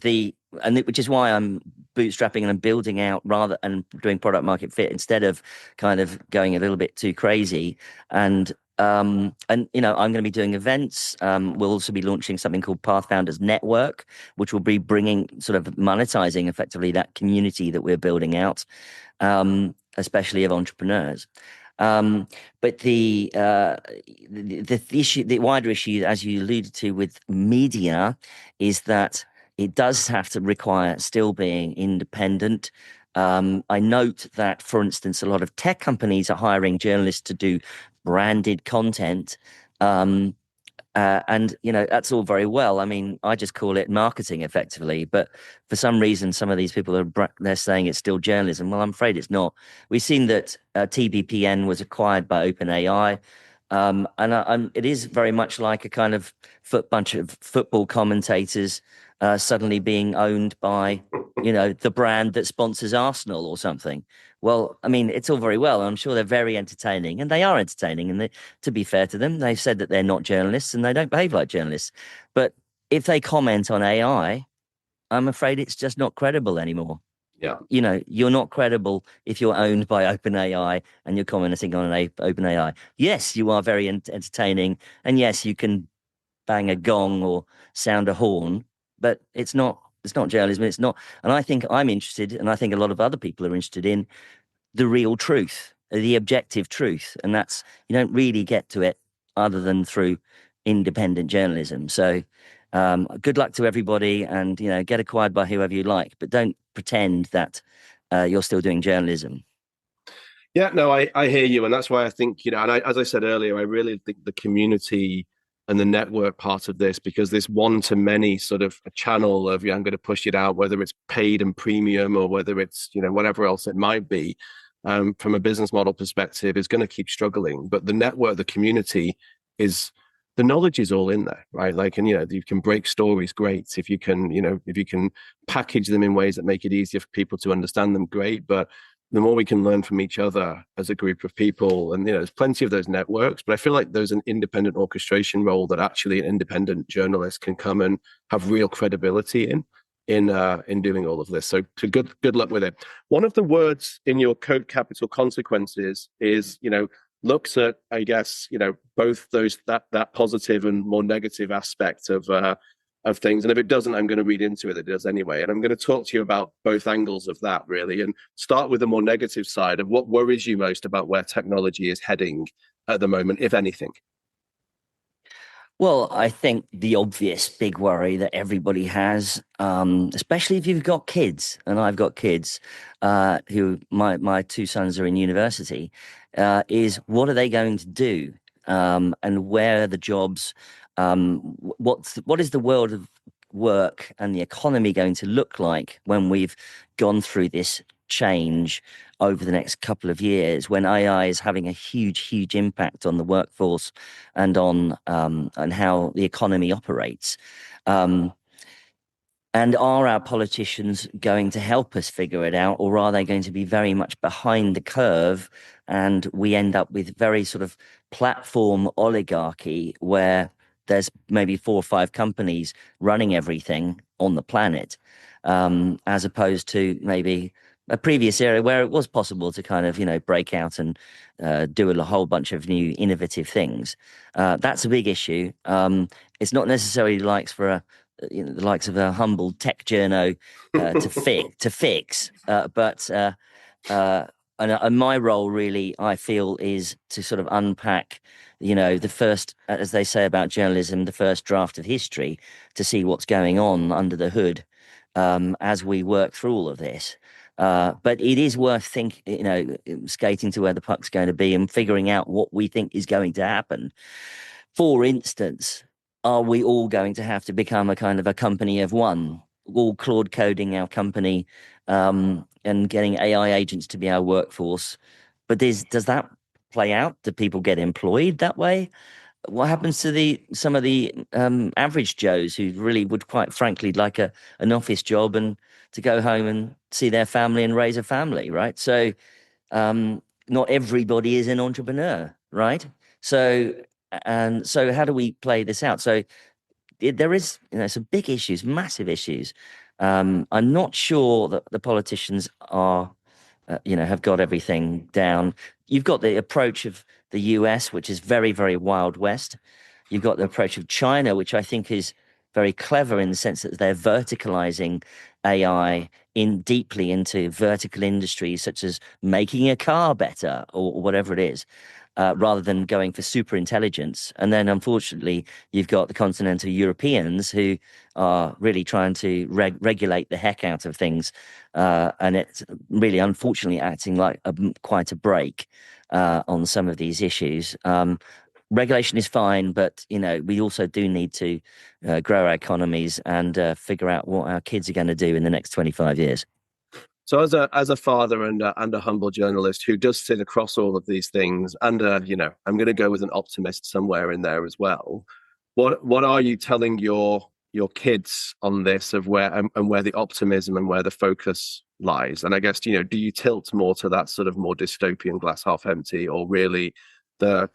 [SPEAKER 2] be. Yeah.
[SPEAKER 3] and which is why I'm bootstrapping and building out and doing product market fit instead of kind of going a little bit too crazy. And I'm going to be doing events. We'll also be launching something called Path Founders Network, which will be bringing sort of monetizing effectively that community that we're building out, especially of entrepreneurs. But the issue, the wider issue, as you alluded to with media, is that it does have to require still being independent. I note that, for instance, a lot of tech companies are hiring journalists to do branded content. And that's all very well. I mean, I just call it marketing effectively, but for some reason, some of these people they're saying it's still journalism. Well, I'm afraid it's not. We've seen that TBPN was acquired by OpenAI, and it is very much like a kind of bunch of football commentators suddenly being owned by the brand that sponsors Arsenal or something. Well, I mean, it's all very well. I'm sure they're very entertaining, and they are entertaining. And to be fair to them, they've said that they're not journalists and they don't behave like journalists. But if they comment on AI, I'm afraid it's just not credible anymore.
[SPEAKER 2] Yeah.
[SPEAKER 3] You're not credible if you're owned by OpenAI and you're commenting on an OpenAI. Yes, you are very entertaining, and yes, you can bang a gong or sound a horn, but it's not journalism. It's not. And I think I'm interested, and I think a lot of other people are interested in the real truth, the objective truth. And that's, you don't really get to it other than through independent journalism. So good luck to everybody, and, get acquired by whoever you like, but don't pretend that you're still doing journalism.
[SPEAKER 2] Yeah, no, I hear you. And that's why I think, as I said earlier, I really think the community and the network part of this, because this one-to-many sort of a channel of, I'm going to push it out, whether it's paid and premium or whether it's, whatever else it might be, from a business model perspective, is going to keep struggling. But the network, the community is, the knowledge is all in there, right? Like, and, you can break stories, great. If you can, if you can package them in ways that make it easier for people to understand them, great. But the more we can learn from each other as a group of people, and there's plenty of those networks, but I feel like there's an independent orchestration role that actually an independent journalist can come and have real credibility in doing all of this. So good luck with it. One of the words in your code capital consequences is, looks at, I guess, both those that positive and more negative aspect of things. And if it doesn't, I'm going to read into it. It does anyway. And I'm going to talk to you about both angles of that, really, and start with the more negative side of what worries you most about where technology is heading at the moment, if anything.
[SPEAKER 3] Well, I think the obvious big worry that everybody has, especially if you've got kids, and I've got kids who my two sons are in university, is what are they going to do, and where are the jobs? What is the world of work and the economy going to look like when we've gone through this change over the next couple of years, when AI is having a huge impact on the workforce and on how the economy operates? And are our politicians going to help us figure it out, or are they going to be very much behind the curve, and we end up with very sort of platform oligarchy where there's maybe 4 or 5 companies running everything on the planet, as opposed to maybe a previous era where it was possible to kind of, break out and do a whole bunch of new innovative things. That's a big issue. It's not necessarily the likes of a humble tech journo to fix, but and my role really, I feel, is to sort of unpack, the first, as they say about journalism, the first draft of history, to see what's going on under the hood as we work through all of this. But it is worth skating to where the puck's going to be and figuring out what we think is going to happen. For instance, are we all going to have to become a kind of a company of one, all Claude coding our company, and getting AI agents to be our workforce? But does that play out? Do people get employed that way? What happens to some of the average Joes who really would, quite frankly, like an office job and to go home and see their family and raise a family, right? So not everybody is an entrepreneur, right? So how do we play this out? So there is, some big issues, massive issues. I'm not sure that the politicians are, have got everything down. You've got the approach of the US, which is very, very Wild West. You've got the approach of China, which I think is very clever in the sense that they're verticalizing AI deeply into vertical industries, such as making a car better or whatever it is, rather than going for super intelligence. And then, unfortunately, you've got the continental Europeans who are really trying to regulate the heck out of things. And it's really, unfortunately, acting like quite a brake on some of these issues. Regulation is fine, but, we also do need to grow our economies and figure out what our kids are going to do in the next 25 years.
[SPEAKER 2] So as a father and a humble journalist who does sit across all of these things, and I'm going to go with an optimist somewhere in there as well. What are you telling your kids on this, of where and where the optimism and where the focus lies? And I guess, do you tilt more to that sort of more dystopian glass half empty, or really the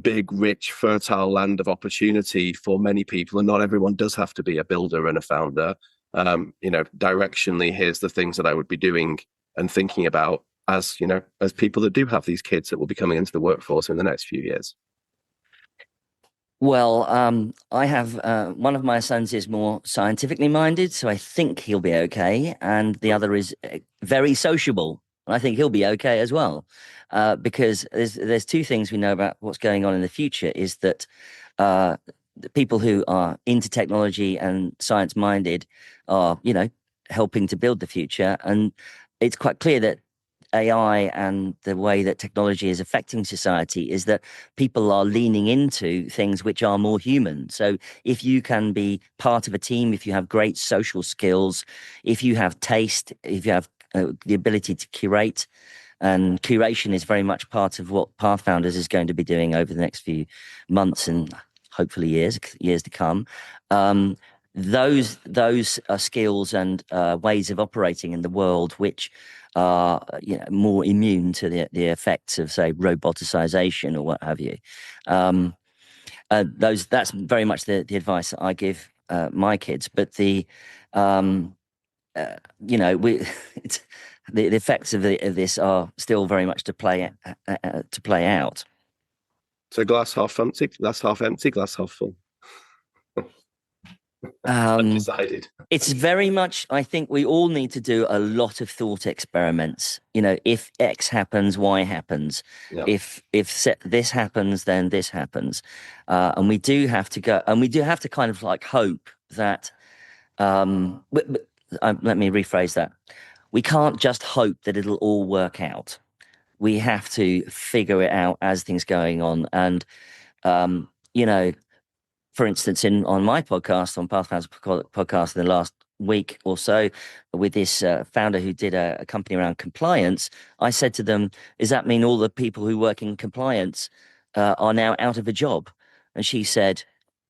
[SPEAKER 2] big, rich, fertile land of opportunity for many people, and not everyone does have to be a builder and a founder? Directionally, here's the things that I would be doing and thinking about as people that do have these kids that will be coming into the workforce in the next few years.
[SPEAKER 3] Well, I have one of my sons is more scientifically minded, so I think he'll be okay, and the other is very sociable. I think he'll be okay as well, because there's 2 things we know about what's going on in the future. Is that the people who are into technology and science-minded are, helping to build the future. And it's quite clear that AI and the way that technology is affecting society is that people are leaning into things which are more human. So if you can be part of a team, if you have great social skills, if you have taste, if you have the ability to curate, and curation is very much part of what Pathfounders is going to be doing over the next few months and hopefully years to come. Those are skills and ways of operating in the world which are more immune to the effects of, say, roboticization or what have you. That's very much the advice that I give my kids. But the the effects of this are still very much to play out.
[SPEAKER 2] So glass half empty, glass half empty, glass half full. Undecided.
[SPEAKER 3] It's very much, I think we all need to do a lot of thought experiments. If X happens, Y happens.
[SPEAKER 2] Yeah.
[SPEAKER 3] If this happens, then this happens. And we do have to go, and we do have to kind of like hope that, let me rephrase that. We can't just hope that it'll all work out. We have to figure it out as things going on. And, for instance, on my podcast, on Pathfounders podcast in the last week or so, with this founder who did a company around compliance, I said to them, does that mean all the people who work in compliance are now out of a job? And she said,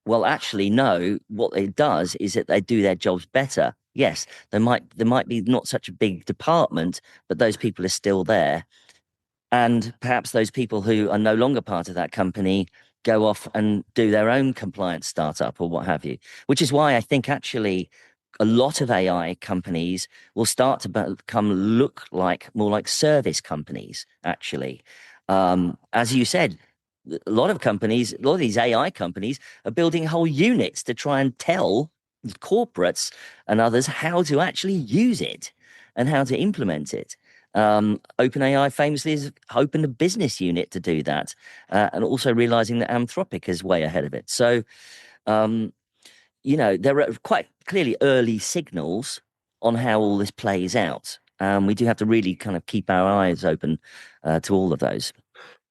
[SPEAKER 3] well, actually, no. What it does is that they do their jobs better. Yes, there might be not such a big department, but those people are still there. And perhaps those people who are no longer part of that company go off and do their own compliance startup or what have you, which is why I think actually a lot of AI companies will start to look more like service companies, actually. As you said, a lot of these AI companies are building whole units to try and tell corporates and others how to actually use it and how to implement it. OpenAI famously has opened a business unit to do that, and also realizing that Anthropic is way ahead of it. So, there are quite clearly early signals on how all this plays out. We do have to really kind of keep our eyes open to all of those.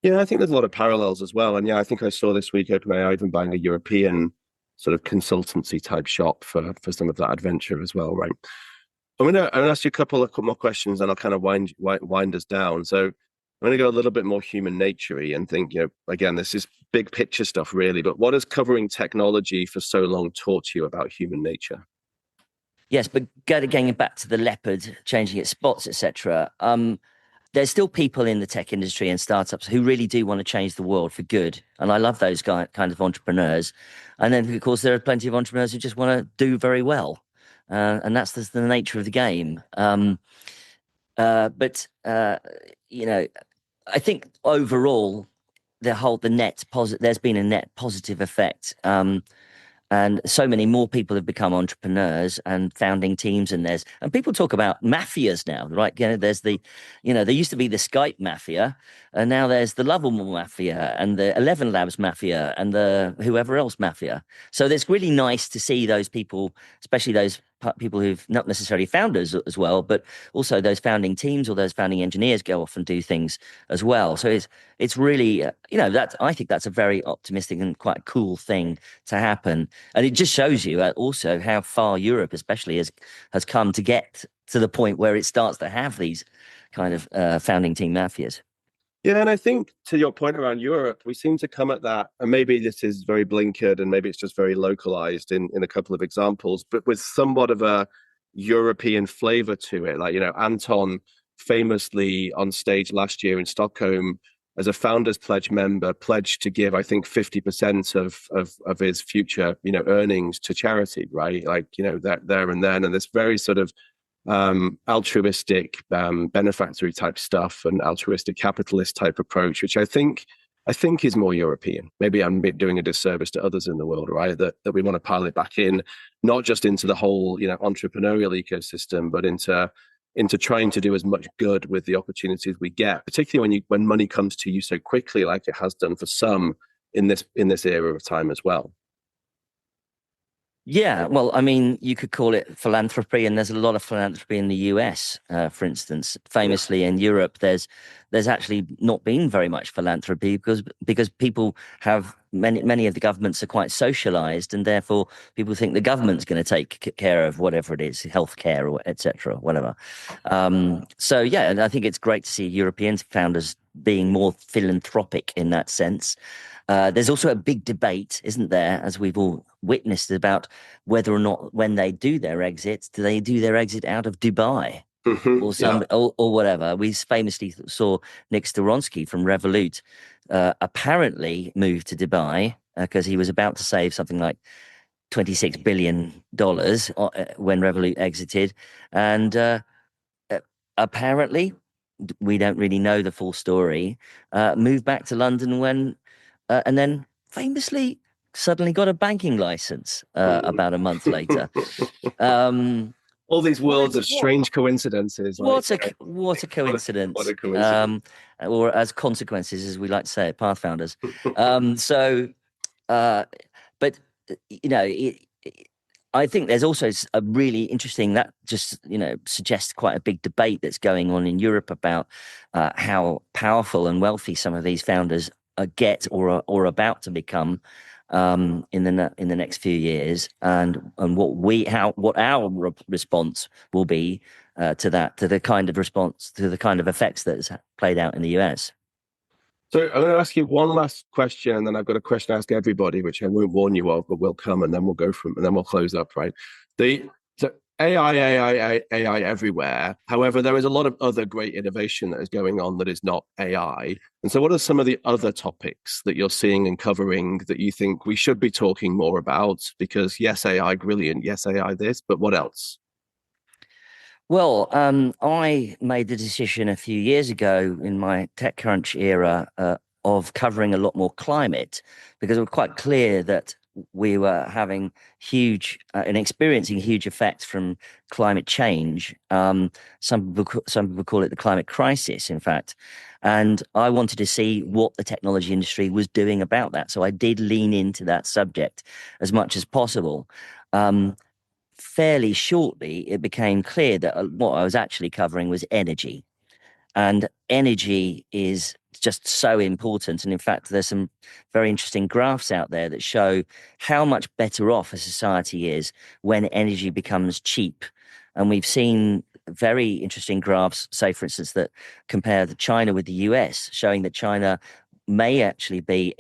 [SPEAKER 2] Yeah, I think there's a lot of parallels as well. And yeah, I think I saw this week OpenAI even buying a European sort of consultancy type shop for some of that adventure as well, right? I'm gonna ask you a couple more questions, and I'll kind of wind us down. So I'm going to go a little bit more human nature-y and think, again, this is big picture stuff, really. But what has covering technology for so long taught you about human nature?
[SPEAKER 3] Yes, but getting back to the leopard changing its spots, etc. There's still people in the tech industry and startups who really do want to change the world for good. And I love those kind of entrepreneurs. And then, of course, there are plenty of entrepreneurs who just want to do very well. And that's the nature of the game. But I think overall, there's been a net positive effect. And so many more people have become entrepreneurs and founding teams, and people talk about mafias now, right? There's there used to be the Skype mafia, and now there's the Lovable mafia and the 11 Labs mafia and the whoever else mafia. So it's really nice to see those people, especially those people who've not necessarily founders as well, but also those founding teams or those founding engineers go off and do things as well. So it's really, I think that's a very optimistic and quite cool thing to happen. And it just shows you also how far Europe especially has come to get to the point where it starts to have these kind of founding team mafias.
[SPEAKER 2] Yeah, and I think to your point around Europe, we seem to come at that, and maybe this is very blinkered and maybe it's just very localized in a couple of examples, but with somewhat of a European flavor to it. Like, Anton famously on stage last year in Stockholm as a Founders Pledge member pledged to give, I think, 50% of his future, earnings to charity, right? Like, that there and then, and this very sort of altruistic benefactory type stuff and altruistic capitalist type approach, which I think is more European. Maybe I'm doing a disservice to others in the world, right? That we want to pile it back in, not just into the whole entrepreneurial ecosystem, but into trying to do as much good with the opportunities we get, particularly when money comes to you so quickly, like it has done for some in this era of time as well.
[SPEAKER 3] Yeah, well, I mean, you could call it philanthropy, and there's a lot of philanthropy in the US, for instance. Famously, in Europe, there's actually not been very much philanthropy because people have many of the governments are quite socialized, and therefore people think the government's going to take care of whatever it is, healthcare or etc. Whatever. So yeah, and I think it's great to see European founders being more philanthropic in that sense. There's also a big debate, isn't there, as we've all witnessed, about whether or not when they do their exit, do they do their exit out of Dubai or or whatever. We famously saw Nick Storonsky from Revolut apparently move to Dubai because he was about to save something like $26 billion when Revolut exited. And apparently, we don't really know the full story, moved back to London and then famously suddenly got a banking license about a month later.
[SPEAKER 2] All these worlds of strange coincidences.
[SPEAKER 3] What a coincidence.
[SPEAKER 2] What a coincidence.
[SPEAKER 3] Or as consequences, as we like to say, path founders. But you know, I think there's also a really interesting, that just, suggests quite a big debate that's going on in Europe about how powerful and wealthy some of these founders get or are about to become in the next few years, and what our response will be to the kind of response, to the kind of effects that has played out in the US.
[SPEAKER 2] So I'm going to ask you one last question, and then I've got a question to ask everybody, which I won't warn you of, but will come, and then we'll go and then we'll close up, right? So AI everywhere. However, there is a lot of other great innovation that is going on that is not AI. And so what are some of the other topics that you're seeing and covering that you think we should be talking more about? Because yes, AI, brilliant. Yes, AI this, but what else?
[SPEAKER 3] Well, I made the decision a few years ago in my TechCrunch era of covering a lot more climate, because it was quite clear that we were having huge and experiencing huge effects from climate change. Some people call it the climate crisis, in fact. And I wanted to see what the technology industry was doing about that. So I did lean into that subject as much as possible. Fairly shortly, it became clear that what I was actually covering was energy. And energy is just so important. And in fact, there's some very interesting graphs out there that show how much better off a society is when energy becomes cheap. And we've seen very interesting graphs, say, for instance, that compare China with the US, showing that China may actually be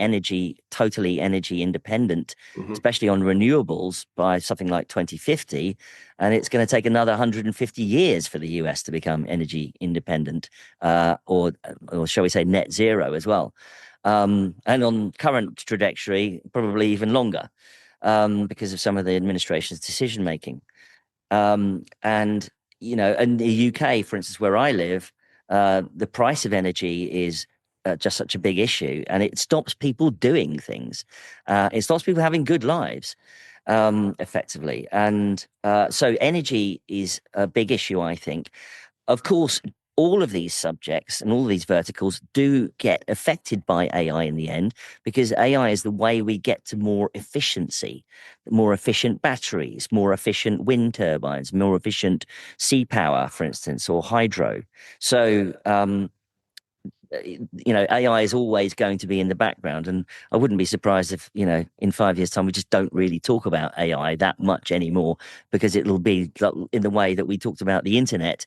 [SPEAKER 3] totally energy independent, especially on renewables, by something like 2050. And it's going to take another 150 years for the US to become energy independent, or shall we say net zero as well. And on current trajectory, probably even longer, because of some of the administration's decision making. And in the UK, for instance, where I live, the price of energy is just such a big issue, and it stops people doing things. It stops people having good lives, effectively. And so energy is a big issue, I think. Of course, all of these subjects and all these verticals do get affected by AI in the end, because AI is the way we get to more efficiency, more efficient batteries, more efficient wind turbines, more efficient sea power, for instance, or hydro. So, AI is always going to be in the background, and I wouldn't be surprised if, in 5 years' time, we just don't really talk about AI that much anymore, because it'll be in the way that we talked about the internet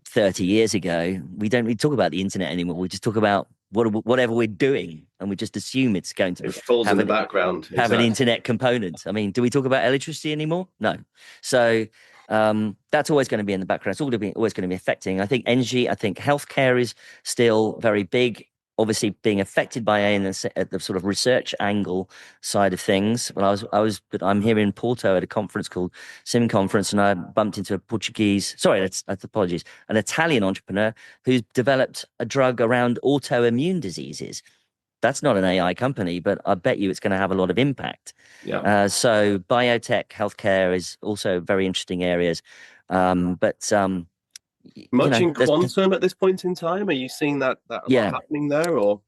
[SPEAKER 3] 30 years ago. We don't really talk about the internet anymore. We just talk about whatever we're doing, and we just assume it's going to
[SPEAKER 2] falls in the background.
[SPEAKER 3] Have an internet component. I mean, do we talk about electricity anymore? No. So that's always going to be in the background. It's always going to be affecting. I think energy, I think healthcare is still very big, obviously being affected by AI at the sort of research angle side of things. But I'm here in Porto at a conference called Sim Conference, and I bumped into an Italian entrepreneur who's developed a drug around autoimmune diseases. That's not an AI company, but I bet you it's going to have a lot of impact.
[SPEAKER 2] Yeah.
[SPEAKER 3] So biotech, healthcare is also very interesting areas. Much
[SPEAKER 2] in quantum at this point in time? Are you seeing that happening there, or?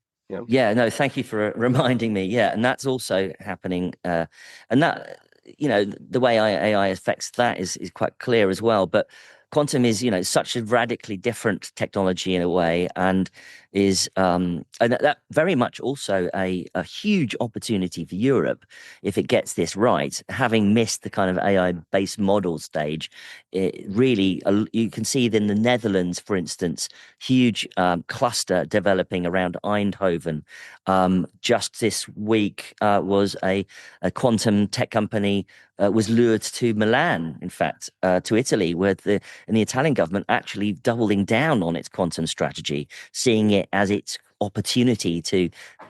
[SPEAKER 3] Yeah, no, thank you for reminding me. Yeah, and that's also happening. And that, the way AI affects that is quite clear as well. But quantum is, such a radically different technology in a way, and is and that very much also a huge opportunity for Europe if it gets this right. Having missed the kind of AI-based model stage, it really, you can see in the Netherlands, for instance, huge cluster developing around Eindhoven. Just this week was a quantum tech company was lured to Milan, in fact, to Italy, where the Italian government actually doubling down on its quantum strategy, seeing it as its opportunity to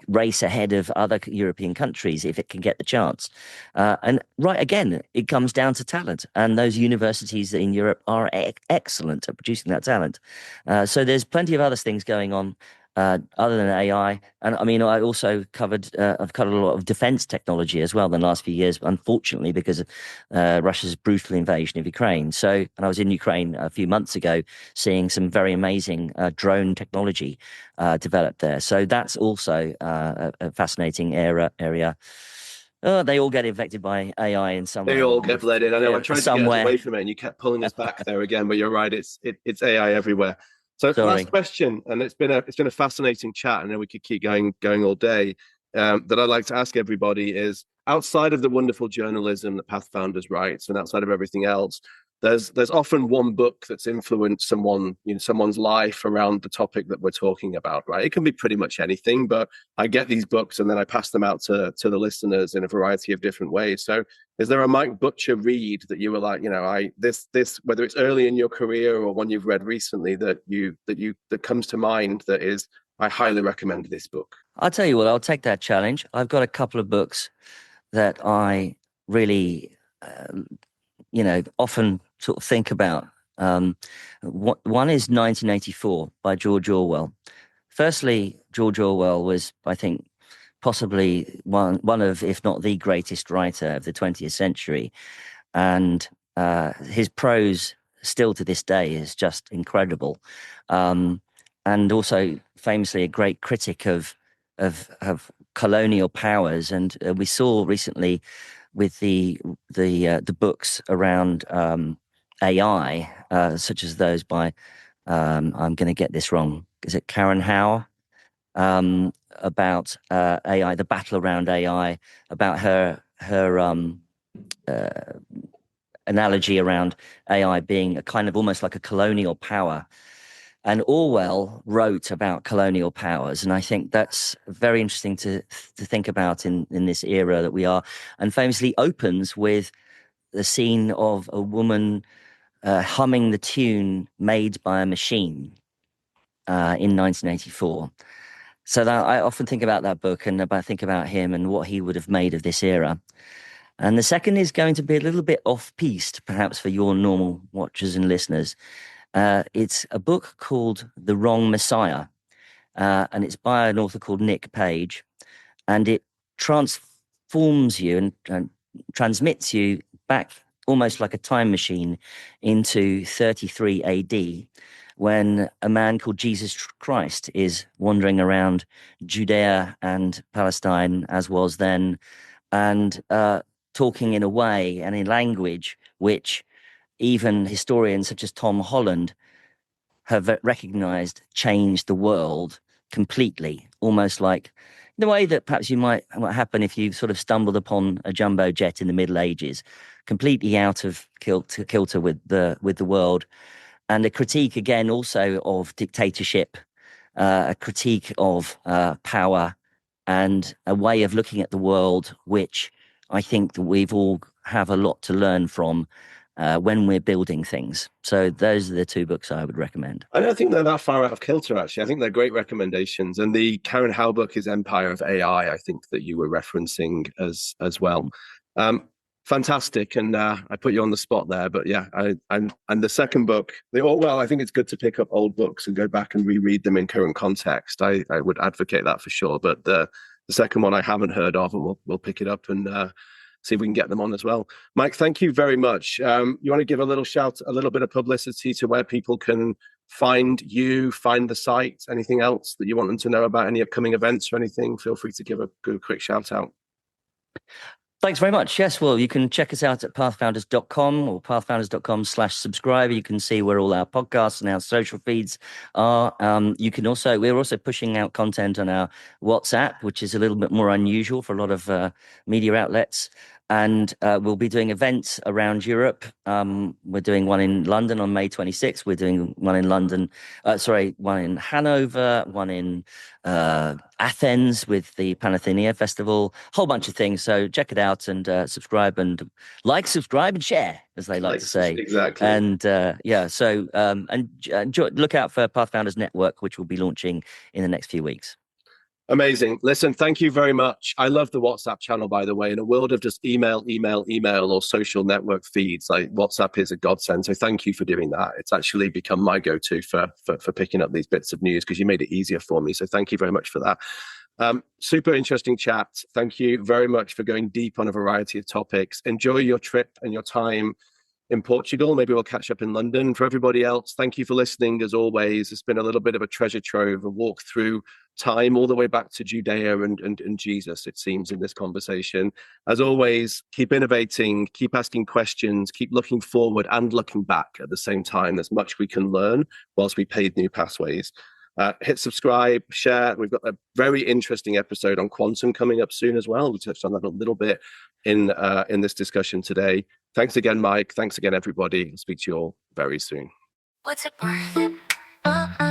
[SPEAKER 3] race ahead of other European countries if it can get the chance. And again, it comes down to talent, and those universities in Europe are excellent at producing that talent. So there's plenty of other things going on other than AI. And I mean, I've covered a lot of defense technology as well in the last few years, unfortunately, because of Russia's brutal invasion of Ukraine. And I was in Ukraine a few months ago, seeing some very amazing drone technology developed there. So that's also a fascinating area. They all get infected by AI in some way.
[SPEAKER 2] They all get bled in. I know I tried to get us away from it, and you kept pulling us back there again. But you're right; it's AI everywhere. So last question, and it's been a fascinating chat. I know we could keep going all day. That I'd like to ask everybody is, outside of the wonderful journalism that Pathfounders writes, and outside of everything else, there's often one book that's influenced someone's life around the topic that we're talking about, right? It can be pretty much anything, but I get these books and then I pass them out to the listeners in a variety of different ways. So is there a Mike Butcher read that you were like, this whether it's early in your career or one you've read recently that comes to mind that is, I highly recommend this book?
[SPEAKER 3] I'll tell you what, I'll take that challenge. I've got a couple of books that I really often sort of think about. One is 1984 by George Orwell. Firstly, George Orwell was, I think, possibly one of, if not the greatest writer of the 20th century. And his prose still to this day is just incredible. And also famously a great critic of colonial powers. And we saw recently with the books around AI, such as those by I'm going to get this wrong. Is it Karen Howe? About AI, the battle around AI, about her analogy around AI being a kind of almost like a colonial power. And Orwell wrote about colonial powers, and I think that's very interesting to think about in this era that we are. And famously opens with the scene of a woman humming the tune made by a machine in 1984. So that I often think about that book and think about him and what he would have made of this era. And the second is going to be a little bit off-piste, perhaps for your normal watchers and listeners. It's a book called The Wrong Messiah, and it's by an author called Nick Page, and it transforms you and transmits you back almost like a time machine into 33 AD, when a man called Jesus Christ is wandering around Judea and Palestine, as was then, and talking in a way and in language which even historians such as Tom Holland have recognized changed the world completely, almost like the way that perhaps what happen if you sort of stumbled upon a jumbo jet in the Middle Ages, completely out of kilter with the world. And a critique again also of dictatorship, a critique of power, and a way of looking at the world which I think that we've all have a lot to learn from when we're building things. So those are the two books I would recommend.
[SPEAKER 2] I don't think they're that far out of kilter, actually. I think they're great recommendations. And the Karen Howe book is Empire of AI, I think, that you were referencing as well. Fantastic. And I put you on the spot there. But yeah, and the second book, I think it's good to pick up old books and go back and reread them in current context. I would advocate that for sure. But the second one I haven't heard of, and we'll pick it up and see if we can get them on as well. Mike, thank you very much. You want to give a little bit of publicity to where people can find you, find the site, anything else that you want them to know about, any upcoming events or anything? Feel free to give a quick shout out.
[SPEAKER 3] Thanks very much. Yes, well, you can check us out at pathfounders.com or pathfounders.com/subscribe. You can see where all our podcasts and our social feeds are. We're also pushing out content on our WhatsApp, which is a little bit more unusual for a lot of media outlets. And we'll be doing events around Europe. We're doing one in London on May 26th. We're doing one in one in Hanover, one in Athens with the Panathenaea Festival, whole bunch of things. So check it out and subscribe and subscribe and share, as they like to say.
[SPEAKER 2] Exactly.
[SPEAKER 3] And look out for Pathfounders Network, which will be launching in the next few weeks.
[SPEAKER 2] Amazing. Listen, thank you very much. I love the WhatsApp channel, by the way. In a world of just email, or social network feeds, like WhatsApp is a godsend. So thank you for doing that. It's actually become my go-to for picking up these bits of news because you made it easier for me. So thank you very much for that. Super interesting chat. Thank you very much for going deep on a variety of topics. Enjoy your trip and your time in Portugal. Maybe we'll catch up in London. For everybody else, thank you for listening. As always, it's been a little bit of a treasure trove, a walk through time all the way back to Judea and Jesus, it seems, in this conversation. As always, keep innovating, keep asking questions, keep looking forward and looking back at the same time. There's much we can learn whilst we pave new pathways. Hit subscribe, share. We've got a very interesting episode on quantum coming up soon as well. We touched on that a little bit in this discussion today. Thanks again, Mike. Thanks again, everybody. I'll speak to you all very soon.
[SPEAKER 1] What's it worth?